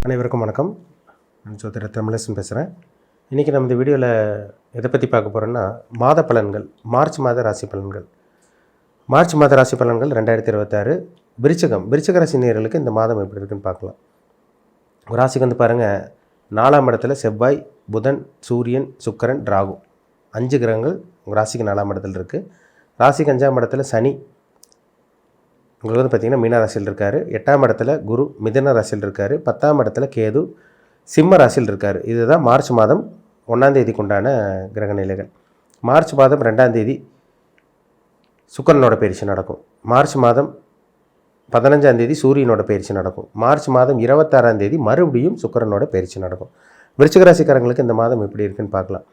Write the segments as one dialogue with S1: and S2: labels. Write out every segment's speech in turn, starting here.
S1: அனைவருக்கும் வணக்கம். நான் ஜோதிடர் தமிழரசன் பேசுகிறேன். இன்றைக்கி நம்ம இந்த வீடியோவில் எதை பற்றி பார்க்க போகிறோன்னா, மாத பலன்கள், மார்ச் மாத ராசி பலன்கள். மார்ச் மாத ராசி பலன்கள் 2026 விருச்சிக ராசி நேயர்களுக்கு இந்த மாதம் எப்படி இருக்குன்னு பார்க்கலாம். ராசிக்கு வந்து பாருங்கள், 4ஆம் இடத்துல செவ்வாய், புதன், சூரியன், சுக்கிரன், ராகு 5 கிரகங்கள் உங்கள் ராசிக்கு 4ஆம் இடத்துல இருக்குது. ராசிக்கு 5ஆம் இடத்துல சனி உங்களுக்கு வந்து பார்த்திங்கன்னா மீன ராசியில் இருக்கார். 8ஆம் இடத்துல குரு மிதுன ராசியில் இருக்கார். 10ஆம் இடத்துல கேது சிம்ம ராசியில் இருக்கார். இதுதான் மார்ச் மாதம் 1ஆம் தேதிக்கு உண்டான கிரக நிலைகள். மார்ச் மாதம் 2ஆம் தேதி சுக்கிரனோட பயிற்சி நடக்கும். மார்ச் மாதம் 15ஆம் தேதி சூரியனோட பயிற்சி நடக்கும். மார்ச் மாதம் 26ஆம் தேதி மறுபடியும் சுக்கிரனோட பயிற்சி நடக்கும். விருச்சிக ராசிக்காரங்களுக்கு இந்த மாதம் எப்படி இருக்குன்னு பார்க்கலாம்.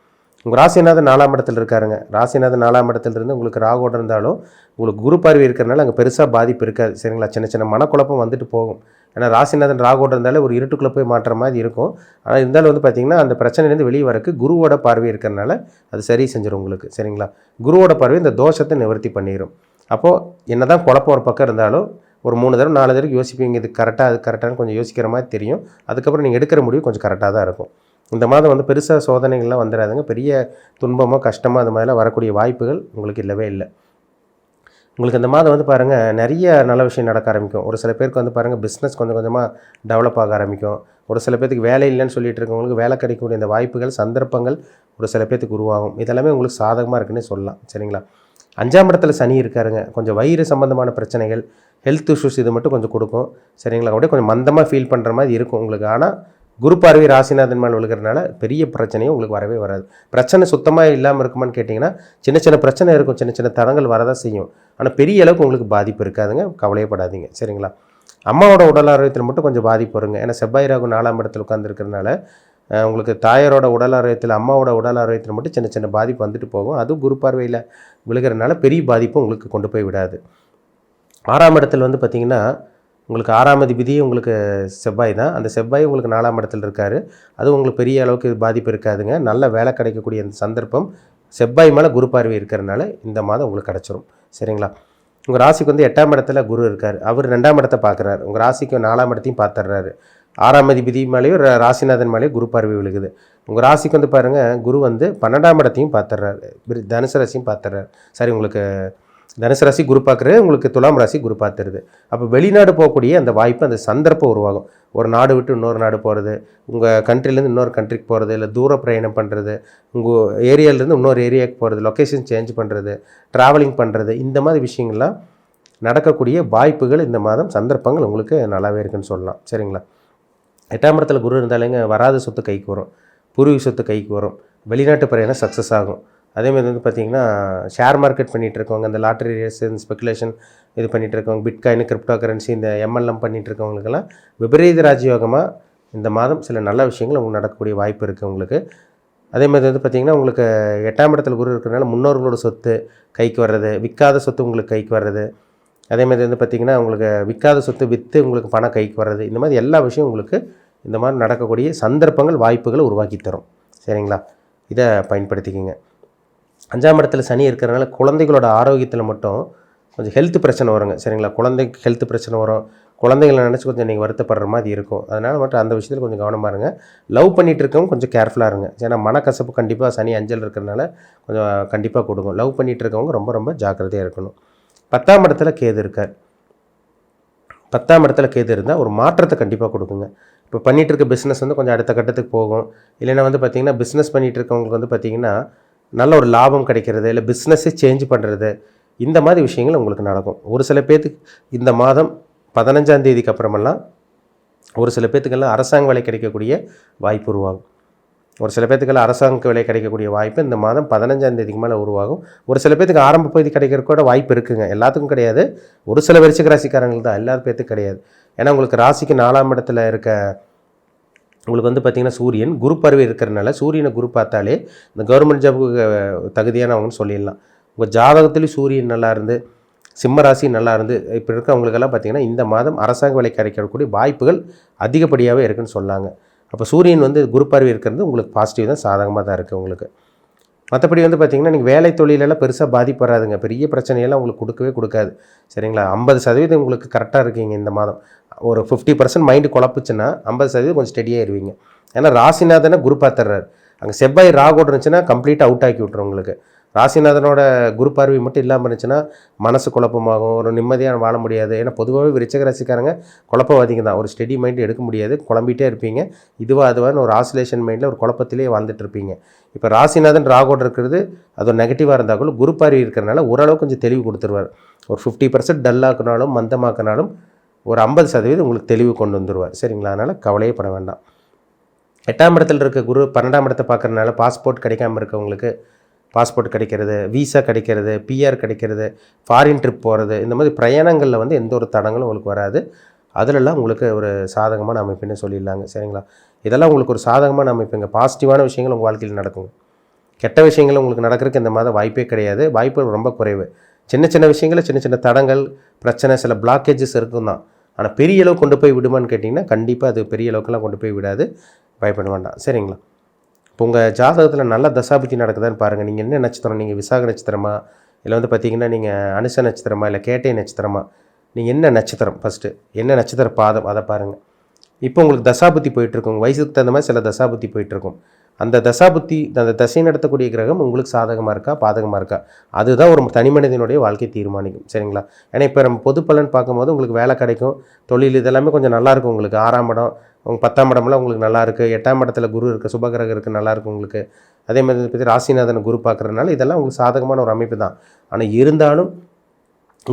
S1: உங்கள் ராசிநாதன் 4ஆம் இடத்துல இருக்காருங்க. ராசிநாதன் 4ஆம் இடத்துல இருந்து உங்களுக்கு ராகுவோட இருந்தாலும் உங்களுக்கு குரு பார்வை இருக்கிறனால அங்கே பெருசாக பாதிப்பு இருக்காது. சரிங்களா? சின்ன சின்ன மனக்குழப்பம் வந்துட்டு போகும். ஏன்னா ராசிநாதன் ராகுவோட இருந்தாலே ஒரு இருட்டுக்குள்ளே போய் மாட்டுற மாதிரி இருக்கும். ஆனால் இருந்தாலும் வந்து பார்த்திங்கன்னா அந்த பிரச்சனையிலேருந்து வெளியே வரக்கு குருவோட பார்வை இருக்கிறனால அது சரி செஞ்சிடும் உங்களுக்கு. சரிங்களா? குருவோட பார்வை இந்த தோஷத்தை நிவர்த்தி பண்ணிடும். அப்போது என்ன தான் குழப்பம் ஒரு பக்கம் இருந்தாலும் ஒரு 3 தடவை 4 தடவை யோசிப்பீங்க, இது கரெக்டாக அது கரெக்டானு கொஞ்சம் யோசிக்கிற மாதிரி தெரியும். அதுக்கப்புறம் நீங்கள் எடுக்கிற முடிவு கொஞ்சம் கரெக்டாக தான் இருக்கும். இந்த மாதம் வந்து பெருசாக சோதனைகள்லாம் வந்துடாதுங்க. பெரிய துன்பமோ கஷ்டமோ அது மாதிரிலாம் வரக்கூடிய வாய்ப்புகள் உங்களுக்கு இல்லவே இல்லை. உங்களுக்கு இந்த மாதம் வந்து பாருங்கள், நிறைய நல்ல விஷயம் நடக்க ஆரம்பிக்கும். ஒரு சில பேருக்கு வந்து பாருங்கள், பிஸ்னஸ் கொஞ்சம் கொஞ்சமாக டெவலப் ஆக ஆரம்பிக்கும். ஒரு சில பேருக்கு வேலை இல்லைன்னு சொல்லிட்டு இருக்கவங்களுக்கு வேலை கிடைக்கக்கூடிய இந்த வாய்ப்புகள், சந்தர்ப்பங்கள் ஒரு சில பேருக்கு உருவாகும். இதெல்லாமே உங்களுக்கு சாதகமாக இருக்குன்னு சொல்லலாம். சரிங்களா? 5ஆம் இடத்துல சனி இருக்காருங்க. கொஞ்சம் வயிறு சம்மந்தமான பிரச்சனைகள், ஹெல்த் இஷ்யூஸ் இது மட்டும் கொஞ்சம் கொடுக்கும். சரிங்களா? அப்படியே கொஞ்சம் மந்தமாக ஃபீல் பண்ணுற மாதிரி இருக்கும் உங்களுக்கு. ஆனால் குரு பார்வை ராசிநாதன் மேல் விழுகிறதுனால பெரிய பிரச்சனையும் உங்களுக்கு வரவே வராது. பிரச்சனை சுத்தமாக இல்லாமல் இருக்குமான்னு கேட்டிங்கன்னா, சின்ன சின்ன பிரச்சனை இருக்கும், சின்ன சின்ன தடங்கள் வரதான் செய்யும். ஆனால் பெரிய அளவுக்கு உங்களுக்கு பாதிப்பு இருக்காதுங்க. கவலையப்படாதீங்க. சரிங்களா? அம்மாவோட உடல் ஆரோக்கியத்தில் மட்டும் கொஞ்சம் பாதிப்பு வருங்க. ஏன்னா செவ்வாய் ராகு 4ஆம் இடத்துல உட்காந்துருக்கிறதுனால உங்களுக்கு தாயாரோட உடல் ஆரோக்கியத்தில், அம்மாவோட உடல் ஆரோக்கியத்தில் மட்டும் சின்ன சின்ன பாதிப்பு வந்துட்டு போகும். அதுவும் குரு பார்வையில் விழுகிறதுனால பெரிய பாதிப்பு உங்களுக்கு கொண்டு போய் விடாது. 6ஆம் இடத்துல வந்து பார்த்திங்கன்னா உங்களுக்கு 6ஆம் அதிபதியே உங்களுக்கு செவ்வாய் தான். அந்த செவ்வாய் உங்களுக்கு 4ஆம் இடத்துல இருக்கார். அது உங்களுக்கு பெரிய அளவுக்கு பாதிப்பு இருக்காதுங்க. நல்ல வேலை கிடைக்கக்கூடிய அந்த சந்தர்ப்பம் செவ்வாய் மேலே குரு பார்வை இருக்கிறதுனால இந்த மாதம் உங்களுக்கு கிடச்சிரும். சரிங்களா? உங்கள் ராசிக்கு வந்து 8ஆம் இடத்துல குரு இருக்கார். அவர் 2ஆம் இடத்தை பார்க்குறாரு. உங்கள் ராசிக்கு 4ஆம் இடத்தையும் பார்த்துடுறாரு. 6ஆம் அதிபதி மேலேயும் ராசிநாதன் மேலேயும் குரு பார்வை விழுகுது. உங்கள் ராசிக்கு வந்து பாருங்கள், குரு வந்து 12ஆம் இடத்தையும் பார்த்துடுறாரு. தனுசு ராசியும் பார்த்துடுறாரு. சரி, உங்களுக்கு தனுசு ராசி குரு பார்க்குறது, உங்களுக்கு துலாம் ராசி குரு பார்த்துருது. அப்போ வெளிநாடு போகக்கூடிய அந்த வாய்ப்பு, அந்த சந்தர்ப்பம் உருவாகும். ஒரு நாடு விட்டு இன்னொரு நாடு போகிறது, உங்கள் கண்ட்ரிலேருந்து இன்னொரு கண்ட்ரிக்கு போகிறது, இல்லை தூர பிரயாணம் பண்ணுறது, உங்கள் ஏரியாவிலேருந்து இன்னொரு ஏரியாவுக்கு போகிறது, லொக்கேஷன் சேஞ்ச் பண்ணுறது, ட்ராவலிங் பண்ணுறது, இந்த மாதிரி விஷயங்கள்லாம் நடக்கக்கூடிய வாய்ப்புகள் இந்த மாதம் சந்தர்ப்பங்கள் உங்களுக்கு நல்லாவே இருக்குன்னு சொல்லலாம். சரிங்களா? 8ஆம் இடத்துல குரு இருந்தாலேங்க வராத சொத்து கைக்கு வரும், பூர்வீக சொத்து கைக்கு வரும், வெளிநாட்டு பிரயாணம் சக்ஸஸ் ஆகும். அதேமாதிரி வந்து பார்த்திங்கன்னா ஷேர் மார்க்கெட் பண்ணிகிட்டு இருக்கவங்க, இந்த லாட்ரி ரேஸ், இந்த ஸ்பெகுலேஷன் இது பண்ணிகிட்டு இருக்கவங்க, பிட்காயின், கிரிப்டோ கரன்சி, இந்த எம்எல்எம் பண்ணிகிட்டு இருக்கவங்களுக்கெல்லாம் விபரீத ராஜயோகமாக இந்த மாதம் சில நல்ல விஷயங்கள் உங்களுக்கு நடக்கக்கூடிய வாய்ப்பு இருக்குது உங்களுக்கு. அதேமாதிரி வந்து பார்த்திங்கன்னா உங்களுக்கு 8ஆம் இடத்துல குரு இருக்கிறதுனால முன்னோர்களோட சொத்து கைக்கு வர்றது, விற்காத சொத்து உங்களுக்கு கைக்கு வர்றது, அதேமாதிரி வந்து பார்த்திங்கன்னா உங்களுக்கு விற்காத சொத்து விற்று உங்களுக்கு பணம் கைக்கு வர்றது, இந்த மாதிரி எல்லா விஷயம் உங்களுக்கு இந்த மாதிரி நடக்கக்கூடிய சந்தர்ப்பங்கள், வாய்ப்புகளை உருவாக்கி தரும். சரிங்களா? இதை பயன்படுத்திக்கிங்க. 5ஆம் இடத்துல சனி இருக்கிறதுனால குழந்தைகளோட ஆரோக்கியத்தில் மட்டும் கொஞ்சம் ஹெல்த் பிரச்சனை வருங்க. சரிங்களா? குழந்தைக்கு ஹெல்த் பிரச்சனை வரும். குழந்தைகளை நினச்சி கொஞ்சம் நீங்கள் வருத்தப்படுற மாதிரி இருக்கும். அதனால் மட்டும் அந்த விஷயத்தில் கொஞ்சம் கவனமாக இருங்க. லவ் பண்ணிகிட்டு இருக்கவங்க கொஞ்சம் கேர்ஃபுல்லாக இருங்க. ஏன்னா மனக்கசப்பு கண்டிப்பாக சனி 5ல் இருக்கிறதுனால கொஞ்சம் கண்டிப்பாக கொடுக்கும். லவ் பண்ணிகிட்டு இருக்கவங்க ரொம்ப ரொம்ப ஜாக்கிரதையாக இருக்கணும். 10ஆம் இடத்துல கேது இருக்கார். 10ஆம் இடத்துல கேது இருந்தால் ஒரு மாற்றத்தை கண்டிப்பாக கொடுக்குங்க. இப்போ பண்ணிகிட்டு இருக்க பிஸ்னஸ் வந்து கொஞ்சம் அடுத்த கட்டத்துக்கு போகும். இல்லைன்னா வந்து பார்த்திங்கன்னா பிஸ்னஸ் பண்ணிகிட்டு இருக்கவங்களுக்கு வந்து பார்த்திங்கன்னா நல்ல ஒரு லாபம் கிடைக்கிறது, இல்லை பிஸ்னஸே சேஞ்ச் பண்ணுறது, இந்த மாதிரி விஷயங்கள் உங்களுக்கு நடக்கும். ஒரு சில பேர்த்துக்கு இந்த மாதம் 15ஆம் தேதிக்கு அப்புறமெல்லாம் ஒரு சில பேர்த்துக்கெல்லாம் அரசாங்க வேலை கிடைக்கக்கூடிய வாய்ப்பு உருவாகும். ஒரு சில பேர்த்துக்கெல்லாம் அரசாங்க வேலை கிடைக்கக்கூடிய வாய்ப்பு இந்த மாதம் 15ஆம் தேதிக்கு மேலே உருவாகும். ஒரு சில பேர்த்துக்கு ஆரம்ப பகுதி கிடைக்கிறதுக்கு கூட வாய்ப்பு இருக்குங்க. எல்லாத்துக்கும் கிடையாது. ஒரு சில விருச்சிக ராசிக்காரங்களுக்கு தான், எல்லா பேர்த்துக்கும் கிடையாது. ஏன்னா உங்களுக்கு ராசிக்கு 4ஆம் இடத்துல இருக்க உங்களுக்கு வந்து பார்த்திங்கன்னா சூரியன் குரு பார்வை இருக்கிறதுனால, சூரியனை குரு பார்த்தாலே இந்த கவர்மெண்ட் ஜாபுக்கு தகுதியானவங்கன்னு சொல்லிடலாம். உங்கள் ஜாதகத்துலேயும் சூரியன் நல்லா இருந்து, சிம்ம ராசி நல்லா இருந்து இப்போ இருக்கிறவங்களுக்கெல்லாம் பார்த்திங்கன்னா இந்த மாதம் அரசாங்க வேலை கிடைக்கக்கூடிய வாய்ப்புகள் அதிகப்படியாகவே இருக்குதுன்னு சொன்னாங்க. அப்போ சூரியன் வந்து குரு பார்வை இருக்கிறது உங்களுக்கு பாசிட்டிவ் தான், சாதகமாக தான் இருக்குது உங்களுக்கு. மற்றபடி வந்து பார்த்திங்கன்னா நீங்கள் வேலை தொழிலெல்லாம் பெருசாக பாதிப்பு வராதுங்க. பெரிய பிரச்சனையெல்லாம் உங்களுக்கு கொடுக்கவே கொடுக்காது. சரிங்களா? 50% உங்களுக்கு கரெக்டாக இருக்கீங்க இந்த மாதம். ஒரு 50% மைண்டு குழப்புச்சுன்னா 50% கொஞ்சம் ஸ்டெடியாகிடுவீங்க. ஏன்னா ராசிநாதனை குரு பார்த்துறாரு. அங்கே செவ்வாய் ராகோடு இருந்துச்சுன்னா கம்ப்ளீட்டாக அவுட் ஆக்கி விட்ரும் உங்களுக்கு. ராசிநாதனோட குரு பார்வை மட்டும் இல்லாமல் இருந்துச்சுன்னா மனசு குழப்பமாகும், ஒரு நிம்மதியாக வாழ முடியாது. ஏன்னா பொதுவாகவே விருச்சிக ராசிக்காரங்க குழப்பவாதிங்க தான். ஒரு ஸ்டெடி மைண்டு எடுக்க முடியாது, குழம்பிகிட்டே இருப்பீங்க. அதுவான்னு ஒரு ஆசிலேஷன் மைண்டில் ஒரு குழப்பத்திலே வாழ்ந்துட்டு இருப்பீங்க. இப்போ ராசிநாதன் ராகோடு இருக்கிறது அது ஒரு நெகட்டிவாக இருந்தால் கூட குரு பார்வை இருக்கிறனால ஓரளவு கொஞ்சம் தெளிவு கொடுத்துருவார். ஒரு 50% டல்லாக்குனாலும் மந்தமாக்கினாலும் ஒரு 50% உங்களுக்கு தெளிவு கொண்டு வந்துடுவார். சரிங்களா? அதனால் கவலையே பட வேண்டாம். 8ஆம் இடத்துல இருக்க குரு 12ஆம் இடத்தை பார்க்குறதுனால பாஸ்போர்ட் கிடைக்காமல் இருக்கவங்களுக்கு பாஸ்போர்ட் கிடைக்கிறது, விசா கிடைக்கிறது, பிஆர் கிடைக்கிறது, ஃபாரின் ட்ரிப் போகிறது, இந்த மாதிரி பிரயாணங்களில் வந்து எந்த ஒரு தடங்களும் உங்களுக்கு வராது. அதிலெல்லாம் உங்களுக்கு ஒரு சாதகமான அமைப்புன்னு சொல்லிடலாங்க. சரிங்களா? இதெல்லாம் உங்களுக்கு ஒரு சாதகமான அமைப்புங்க. பாசிட்டிவான விஷயங்கள் உங்கள் வாழ்க்கையில் நடக்குங்க. கெட்ட விஷயங்கள் உங்களுக்கு நடக்கிறதுக்கு இந்த மாதம் வாய்ப்பே கிடையாது. வாய்ப்புகள் ரொம்ப குறைவு. சின்ன சின்ன விஷயங்களில் சின்ன சின்ன தடங்கள், பிரச்சனை, சில பிளாக்கேஜஸ் இருக்கும் தான். ஆனால் பெரிய அளவு கொண்டு போய் விடுமான்னு கேட்டிங்கன்னா கண்டிப்பாக அது பெரிய அளவுக்குலாம் கொண்டு போய் விடாது. பயப்பட வேண்டாம். சரிங்களா? இப்போ உங்கள் ஜாதகத்தில் நல்ல தசாபுத்தி நடக்குதான்னு பாருங்கள். நீங்கள் என்ன நட்சத்திரம்? நீங்கள் விசாக நட்சத்திரமா, இல்லை வந்து பார்த்திங்கன்னா நீங்கள் அனுச நட்சத்திரமா, இல்லை கேட்டை நட்சத்திரமா, நீங்கள் என்ன நட்சத்திரம் ஃபஸ்ட்டு, என்ன நட்சத்திர பாதம் அதை பாருங்கள். இப்போ உங்களுக்கு தசாபுத்தி போயிட்டுருக்கும். வயசுக்கு தகுந்த மாதிரி சில தசாபுத்தி போயிட்டுருக்கும். அந்த தசாபுத்தி, அந்த தசை நடத்தக்கூடிய கிரகம் உங்களுக்கு சாதகமாக இருக்கா பாதகமாக இருக்கா, அதுதான் ஒரு தனி மனிதனுடைய வாழ்க்கை தீர்மானிக்கும். சரிங்களா? ஏன்னா இப்போ நம்ம பொது பலன் பார்க்கும்போது உங்களுக்கு வேலை கிடைக்கும், தொழில் இதெல்லாமே கொஞ்சம் நல்லாயிருக்கும். உங்களுக்கு 6ஆம் இடம், உங்கள் 10ஆம் இடம்லாம் உங்களுக்கு நல்லாயிருக்கு. 8ஆம் இடத்துல குரு இருக்குது, சுபகிரகம் இருக்குது, நல்லாயிருக்கும் உங்களுக்கு. அதே மாதிரி பற்றி ராசிநாதன் குரு பார்க்குறதுனால இதெல்லாம் உங்களுக்கு சாதகமான ஒரு அமைப்பு தான். ஆனால் இருந்தாலும்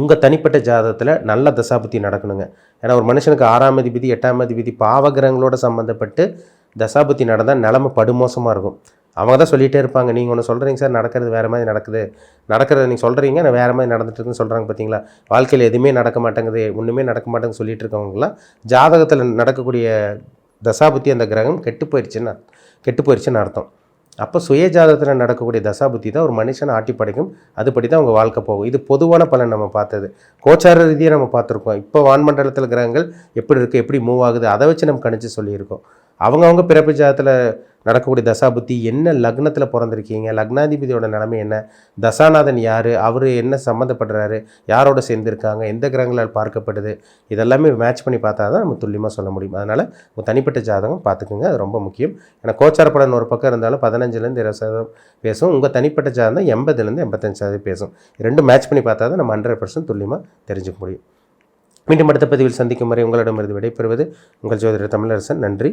S1: உங்கள் தனிப்பட்ட ஜாதகத்தில் நல்ல தசாபுத்தி நடக்கணுங்க. ஏன்னா ஒரு மனுஷனுக்கு 6ஆம் அதிபதி 8ஆம் அதிபதி பாவகிரகங்களோட சம்மந்தப்பட்டு தசாபுத்தி நடந்தால் நிலமை படுமோசமாக இருக்கும். அவங்க தான் சொல்லிகிட்டே இருப்பாங்க, நீங்கள் ஒன்று சொல்கிறீங்க சார், நடக்கிறது வேறு மாதிரி நடக்குது, நடக்கிறத நீங்கள் சொல்கிறீங்க, நான் வேறு மாதிரி நடந்துட்டுருக்குன்னு சொல்கிறாங்க. பார்த்தீங்களா? வாழ்க்கையில் எதுவுமே நடக்க மாட்டேங்குது, ஒன்றுமே நடக்க மாட்டேங்குது சொல்லிகிட்டு இருக்கவங்களாம் ஜாதகத்தில் நடக்கக்கூடிய தசாபுத்தி அந்த கிரகம் கெட்டு போயிடுச்சுன்னு அர்த்தம். அப்போ சுய ஜாதகத்தில் நடக்கக்கூடிய தசாபுத்தி தான் ஒரு மனுஷனை ஆட்டி படைக்கும். அதுபடி தான் அவங்க வாழ்க்கை போகும். இது பொதுவான பலன் நம்ம பார்த்தது. கோச்சார ரீதியாக நம்ம பார்த்துருக்கோம். இப்போ வான்மண்டலத்தில் கிரகங்கள் எப்படி இருக்குது, எப்படி மூவ் ஆகுது, அதை வச்சு நம்ம கணிச்சு சொல்லியிருக்கோம். அவங்கவுங்க பிறப்பு ஜாதத்தில் நடக்கக்கூடிய தசாபுத்தி, என்ன லக்னத்தில் பிறந்திருக்கீங்க, லக்னாதிபதியோட நிலைமை என்ன, தசாநாதன் யார், அவர் என்ன சம்மந்தப்படுறாரு, யாரோட சேர்ந்துருக்காங்க, எந்த கிரகங்களால் பார்க்கப்படுது, இதெல்லாமே மேட்ச் பண்ணி பார்த்தா தான் நம்ம துல்லியமாக சொல்ல முடியும். அதனால் உங்கள் தனிப்பட்ட ஜாதகம் பார்த்துக்குங்க, அது ரொம்ப முக்கியம். ஏன்னா கோச்சார பலன் ஒரு பக்கம் இருந்தாலும் 15% 20% பேசும். உங்கள் தனிப்பட்ட ஜாதகம் 80% 85% பேசும். ரெண்டும் மேட்ச் பண்ணி பார்த்தா தான் நம்ம 100% துல்லியமாக தெரிஞ்சுக்க முடியும். மீண்டும் அடுத்த பதிவில் சந்திக்கும் வரை உங்களிடமிருந்து விடைபெறுவது உங்கள் ஜோதிடர் தமிழரசன். நன்றி.